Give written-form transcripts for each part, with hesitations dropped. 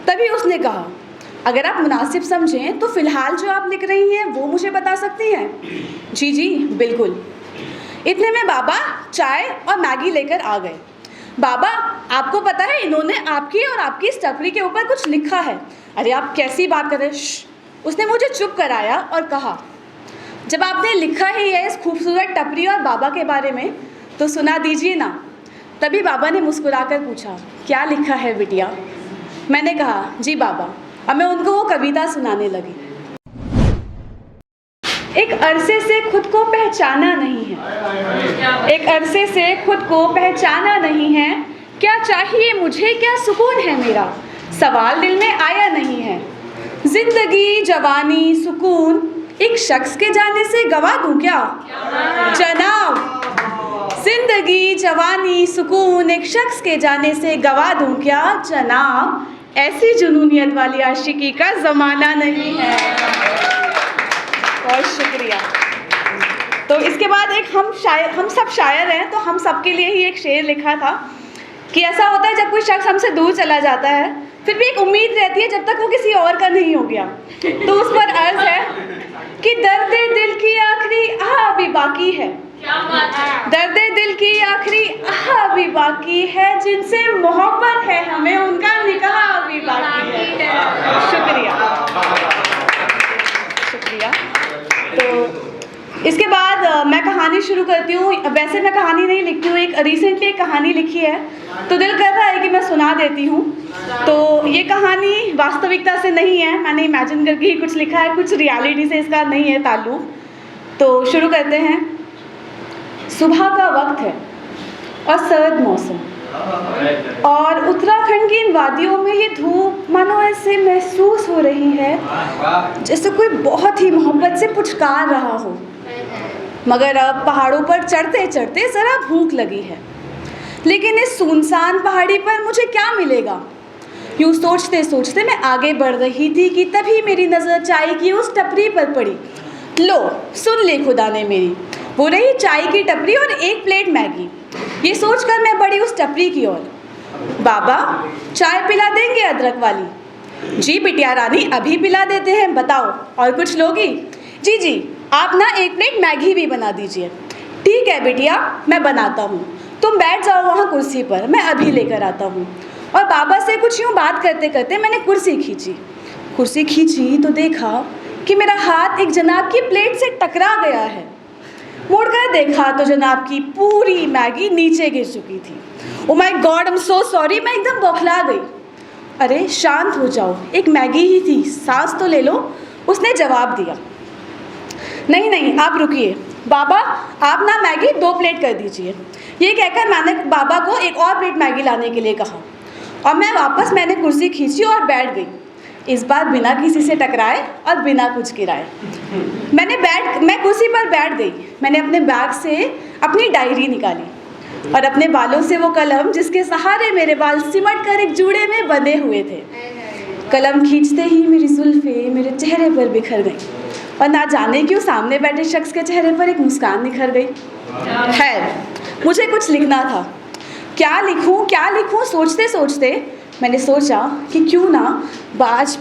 तभी उसने कहा, अगर आप मुनासिब समझें तो फ़िलहाल जो आप लिख रही हैं वो मुझे बता सकती हैं? जी जी बिल्कुल। इतने में बाबा चाय और मैगी लेकर आ गए। बाबा, आपको पता है इन्होंने आपकी और आपकी इस टपरी के ऊपर कुछ लिखा है। अरे आप कैसी बात कर रहे हैं? उसने मुझे चुप कराया और कहा, जब आपने लिखा ही है इस खूबसूरत टपरी और बाबा के बारे में तो सुना दीजिए ना। तभी बाबा ने मुस्कुराकर पूछा, क्या लिखा है बिटिया? मैंने कहा, जी बाबा। अब मैं उनको वो कविता सुनाने लगी। एक अरसे से खुद को पहचाना नहीं है, एक अरसे से खुद को पहचाना नहीं है, क्या चाहिए मुझे, क्या सुकून है मेरा, सवाल दिल में आया नहीं है। जिंदगी जवानी सुकून एक शख्स के जाने से गवा दूं क्या जनाब? जिंदगी जवानी सुकून एक शख्स के जाने से गवा दूं क्या जनाब? ऐसी जुनूनियत वाली आशिकी का ज़माना नहीं है। बहुत शुक्रिया। तो इसके बाद एक हम सब शायर हैं, तो हम सब के लिए ही एक शेर लिखा था कि ऐसा होता है जब कोई शख्स हमसे दूर चला जाता है फिर भी एक उम्मीद रहती है जब तक वो किसी और का नहीं हो गया। तो उस पर अर्ज है कि दर्द दिल की आखिरी आह अभी बाकी है, दर्द दिल की आखिरी आह अभी बाकी है, जिनसे मोहब्बत है हमें उनका निकाह अभी बाकी है। शुक्रिया शुक्रिया। तो इसके बाद मैं कहानी शुरू करती हूँ। वैसे मैं कहानी नहीं लिखती हूँ, एक रिसेंटली एक कहानी लिखी है तो दिल कर रहा है कि मैं सुना देती हूँ। तो ये कहानी वास्तविकता से नहीं है, मैंने इमेजिन करके ही कुछ लिखा है, कुछ रियलिटी से इसका नहीं है ताल्लुक। तो शुरू करते हैं। सुबह का वक्त है और सर्द मौसम, और उत्तराखंड की इन वादियों में ये धूप मानो ऐसे महसूस हो रही है जैसे कोई बहुत ही मोहब्बत से पुचकार रहा हो। मगर अब पहाड़ों पर चढ़ते चढ़ते ज़रा भूख लगी है, लेकिन इस सुनसान पहाड़ी पर मुझे क्या मिलेगा? यूँ सोचते सोचते मैं आगे बढ़ रही थी कि तभी मेरी नज़र चाय की उस टपरी पर पड़ी। लो सुन ले खुदा ने मेरी, वो रही चाय की टपरी और एक प्लेट मैगी। ये सोचकर मैं बढ़ी उस टपरी की ओर। बाबा, चाय पिला देंगे अदरक वाली? जी बिटिया रानी, अभी पिला देते हैं, बताओ और कुछ लोगी? जी जी, आप ना एक प्लेट मैगी भी बना दीजिए। ठीक है बिटिया, मैं बनाता हूँ, तुम बैठ जाओ वहाँ कुर्सी पर, मैं अभी लेकर आता हूँ। और बाबा से कुछ यूँ बात करते करते मैंने कुर्सी खींची तो देखा कि मेरा हाथ एक जनाब की प्लेट से टकरा गया है। मुड़कर देखा तो जनाब की पूरी मैगी नीचे गिर चुकी थी। Oh my God, I am so sorry, मैं एकदम बौखला गई। अरे शांत हो जाओ, एक मैगी ही थी, सांस तो ले लो, उसने जवाब दिया। नहीं नहीं, आप रुकिए बाबा, आप ना मैगी 2 प्लेट कर दीजिए। ये कहकर मैंने बाबा को एक और प्लेट मैगी लाने के लिए कहा और मैंने कुर्सी खींची और बैठ गई। इस बार बिना किसी से टकराए और बिना कुछ गिराए मैं कुर्सी पर बैठ गई। मैंने अपने बैग से अपनी डायरी निकाली और अपने बालों से वो कलम जिसके सहारे मेरे बाल सिमट कर एक जूड़े में बंधे हुए थे। कलम खींचते ही मेरी जुल्फ़ें मेरे चेहरे पर बिखर गई और ना जाने क्यों सामने बैठे शख्स के चेहरे पर एक मुस्कान निखर गई। खैर, मुझे कुछ लिखना था। क्या लिखूं सोचते सोचते मैंने सोचा कि क्यों ना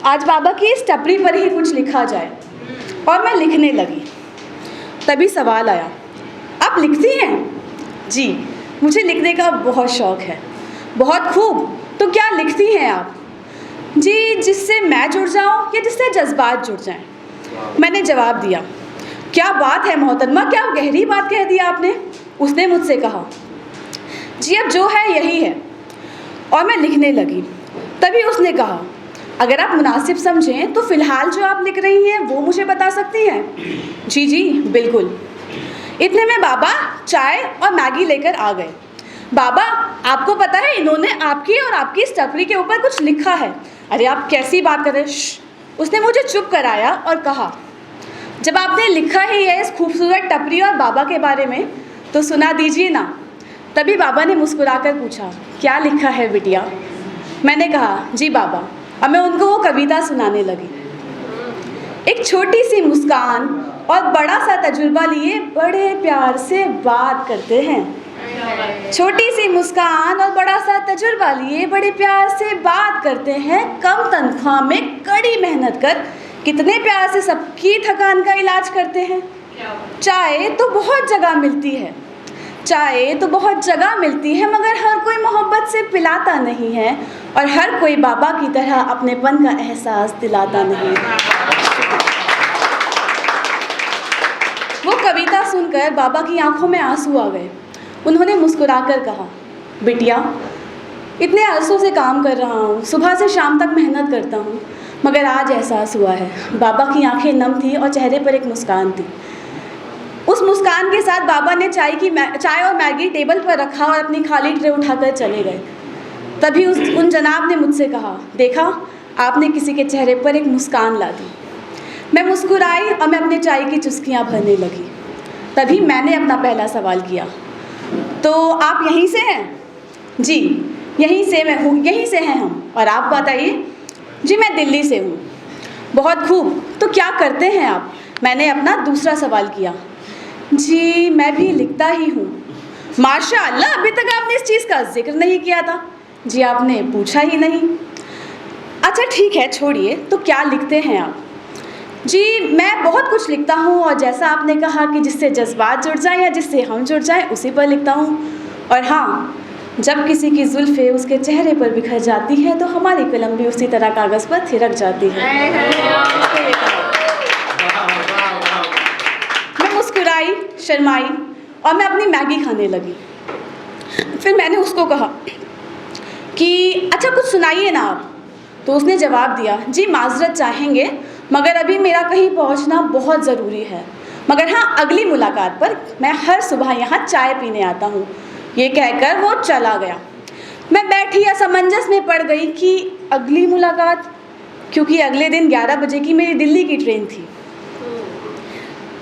आज बाबा की इस टपरी पर ही कुछ लिखा जाए, और मैं लिखने लगी। तभी सवाल आया, आप लिखती हैं? जी, मुझे लिखने का बहुत शौक़ है। बहुत खूब, तो क्या लिखती हैं आप? जी, जिससे मैं जुड़ जाऊं या जिससे जज्बात जुड़ जाएं। मैंने जवाब दिया। क्या बात है मोहतरमा, क्या गहरी बात कह दी आपने? उसने मुझसे कहा। जी, अब जो है यही है, और मैं लिखने लगी। तभी उसने कहा, अगर आप मुनासिब समझें तो फ़िलहाल जो आप लिख रही हैं वो मुझे बता सकती हैं? जी जी बिल्कुल। इतने में बाबा चाय और मैगी लेकर आ गए। बाबा, आपको पता है इन्होंने आपकी और आपकी इस टपरी के ऊपर कुछ लिखा है। अरे आप कैसी बात कर रहे हैं? उसने मुझे चुप कराया और कहा, जब आपने लिखा ही है इस खूबसूरत टपरी और बाबा के बारे में तो सुना दीजिए ना। तभी बाबा ने मुस्कुराकर पूछा, क्या लिखा है बिटिया? मैंने कहा, जी बाबा। अब मैं उनको वो कविता सुनाने लगी। एक छोटी सी मुस्कान और बड़ा सा तजुर्बा लिए बड़े प्यार से बात करते हैं। छोटी सी मुस्कान और बड़ा सा तजुर्बा लिए बड़े प्यार से बात करते हैं, कम तनख्वाह में कड़ी मेहनत कर कितने प्यार से सबकी थकान का इलाज करते हैं। चाय तो बहुत जगह मिलती है, चाय तो बहुत जगह मिलती है, मगर हर कोई मोहब्बत से पिलाता नहीं है और हर कोई बाबा की तरह अपनेपन का एहसास दिलाता नहीं है। वो कविता सुनकर बाबा की आंखों में आंसू आ गए। उन्होंने मुस्कुराकर कहा, बिटिया, इतने अरसों से काम कर रहा हूँ, सुबह से शाम तक मेहनत करता हूँ, मगर आज एहसास हुआ है। बाबा की आंखें नम थी और चेहरे पर एक मुस्कान थी। उस मुस्कान के साथ बाबा ने चाय और मैगी टेबल पर रखा और अपनी खाली ट्रे उठाकर चले गए। तभी उन जनाब ने मुझसे कहा, देखा, आपने किसी के चेहरे पर एक मुस्कान ला दी। मैं मुस्कुराई और मैं अपने चाय की चुस्कियाँ भरने लगी। तभी मैंने अपना पहला सवाल किया, तो आप यहीं से हैं? जी, यहीं से मैं हूँ, यहीं से हैं हम। और आप बताइए? जी, मैं दिल्ली से हूँ। बहुत खूब, तो क्या करते हैं आप? मैंने अपना दूसरा सवाल किया। जी, मैं भी लिखता ही हूँ। माशाअल्लाह, अभी तक आपने इस चीज़ का जिक्र नहीं किया था। जी, आपने पूछा ही नहीं। अच्छा ठीक है, छोड़िए, तो क्या लिखते हैं आप? जी, मैं बहुत कुछ लिखता हूँ और जैसा आपने कहा कि जिससे जज्बात जुड़ जाएं या जिससे हम जुड़ जाएं, उसी पर लिखता हूँ। और हाँ, जब किसी की जुल्फ़ें उसके चेहरे पर बिखर जाती है तो हमारी कलम भी उसी तरह कागज़ पर थिरक जाती है। मैं मुस्कुराई, शर्माई और मैं अपनी मैगी खाने लगी। फिर मैंने उसको कहा कि अच्छा कुछ सुनाइए ना आप। तो उसने जवाब दिया, जी माज़रत चाहेंगे, मगर अभी मेरा कहीं पहुंचना बहुत ज़रूरी है, मगर हाँ, अगली मुलाकात पर मैं हर सुबह यहाँ चाय पीने आता हूँ। ये कहकर वो चला गया। मैं बैठी असमंजस में पड़ गई कि अगली मुलाकात, क्योंकि अगले दिन 11 बजे की मेरी दिल्ली की ट्रेन थी।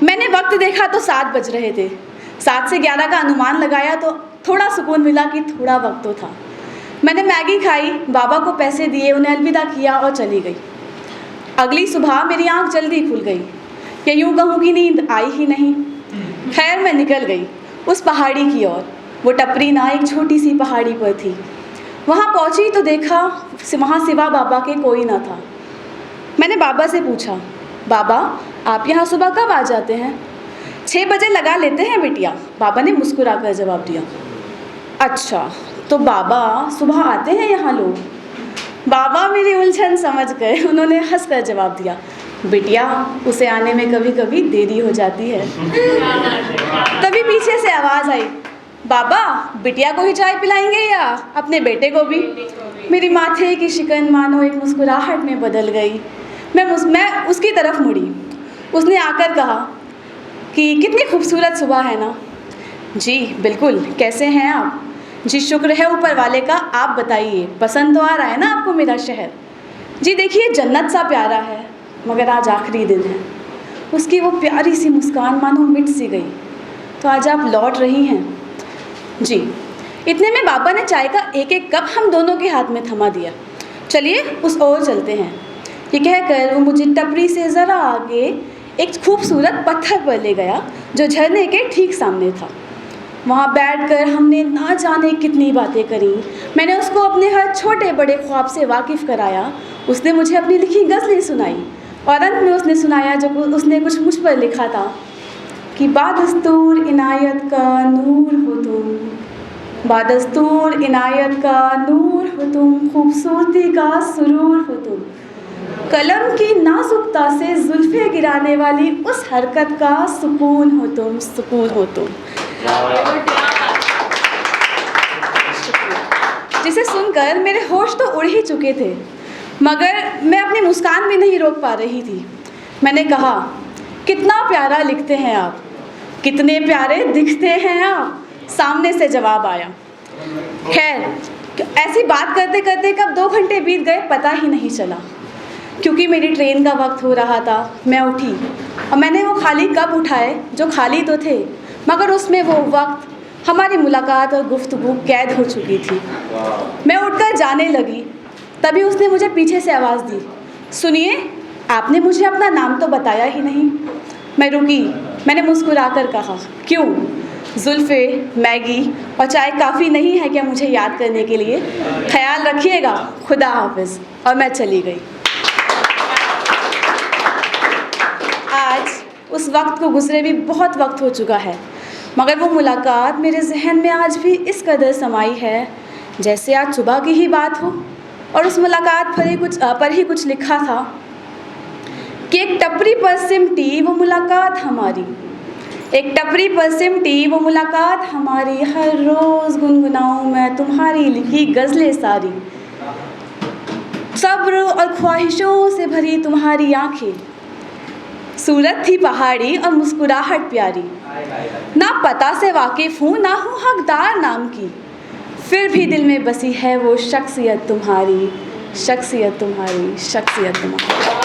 मैंने वक्त देखा तो 7 बज रहे थे। 7 से 11 का अनुमान लगाया तो थोड़ा सुकून मिला कि थोड़ा वक्त तो था। मैंने मैगी खाई, बाबा को पैसे दिए, उन्हें अलविदा किया और चली गई। अगली सुबह मेरी आंख जल्दी खुल गई, या यूँ कहूँ कि नींद आई ही नहीं। खैर, मैं निकल गई उस पहाड़ी की ओर। वो टपरी ना एक छोटी सी पहाड़ी पर थी। वहाँ पहुँची तो देखा वहाँ सिवा बाबा के कोई ना था। मैंने बाबा से पूछा, बाबा आप यहाँ सुबह कब आ जाते हैं? 6 बजे लगा लेते हैं बिटिया, बाबा ने मुस्कुराकर जवाब दिया। अच्छा, तो बाबा सुबह आते हैं यहाँ लोग? बाबा मेरी उलझन समझ गए। उन्होंने हंसकर जवाब दिया, बिटिया उसे आने में कभी कभी देरी हो जाती है। तभी पीछे से आवाज़ आई, बाबा बिटिया को ही चाय पिलाएंगे या अपने बेटे को भी? मेरी माथे की शिकन मानो एक मुस्कुराहट में बदल गई। मैं उसकी तरफ मुड़ी। उसने आकर कहा कि कितनी खूबसूरत सुबह है ना। जी बिल्कुल, कैसे हैं आप? जी शुक्र है ऊपर वाले का, आप बताइए, पसंद तो आ रहा है ना आपको मेरा शहर? जी देखिए, जन्नत सा प्यारा है, मगर आज आखिरी दिन है। उसकी वो प्यारी सी मुस्कान मानो मिट सी गई। तो आज आप लौट रही हैं? जी। इतने में बाबा ने चाय का एक एक कप हम दोनों के हाथ में थमा दिया। चलिए उस ओर चलते हैं। ये कहकर वो मुझे टपरी से ज़रा आगे एक खूबसूरत पत्थर पर ले गया जो झरने के ठीक सामने था। वहाँ बैठकर हमने ना जाने कितनी बातें करी। मैंने उसको अपने हर छोटे बड़े ख्वाब से वाकिफ़ कराया। उसने मुझे अपनी लिखी गज़लें सुनाई और अंत में उसने सुनाया जो उसने कुछ मुझ पर लिखा था कि बादस्तूर इनायत का नूर हो तुम, बादस्तूर इनायत का नूर हो तुम, खूबसूरती का सुरूर हो तुम, कलम की नाजुकता से जुल्फ़े गिराने वाली उस हरकत का सुकून हो तुम, सुकून हो तुम। जिसे सुनकर मेरे होश तो उड़ ही चुके थे, मगर मैं अपनी मुस्कान भी नहीं रोक पा रही थी। मैंने कहा, कितना प्यारा लिखते हैं आप, कितने प्यारे दिखते हैं आप। सामने से जवाब आया। खैर, ऐसी बात करते करते कब 2 घंटे बीत गए पता ही नहीं चला। क्योंकि मेरी ट्रेन का वक्त हो रहा था, मैं उठी और मैंने वो खाली कप उठाए जो खाली तो थे, मगर उसमें वो वक्त, हमारी मुलाकात और गुफ्तगू कैद हो चुकी थी। मैं उठकर जाने लगी, तभी उसने मुझे पीछे से आवाज़ दी, सुनिए, आपने मुझे अपना नाम तो बताया ही नहीं। मैं रुकी। मैंने मुस्कुराकर कहा, क्यों? जुल्फ़े, मैगी और चाय काफ़ी नहीं है क्या मुझे याद करने के लिए? ख्याल रखिएगा, खुदा हाफ़िज़। और मैं चली गई। आज उस वक्त को गुज़रे भी बहुत वक्त हो चुका है, मगर वो मुलाकात मेरे जहन में आज भी इस कदर समाई है जैसे आज सुबह की ही बात हो। और उस मुलाकात पर ही कुछ लिखा था कि एक टपरी पर सिमटी वो मुलाकात हमारी, एक टपरी पर सिमटी वो मुलाकात हमारी, हर रोज़ गुनगुनाऊं मैं तुम्हारी लिखी गज़लें सारी। सब्र और ख्वाहिशों से भरी तुम्हारी आंखें, सूरत थी पहाड़ी और मुस्कुराहट प्यारी। ना पता से वाकिफ़ हूँ ना हूँ हकदार नाम की, फिर भी दिल में बसी है वो शख्सियत तुम्हारी, शख्सियत तुम्हारी, शख्सियत तुम्हारी।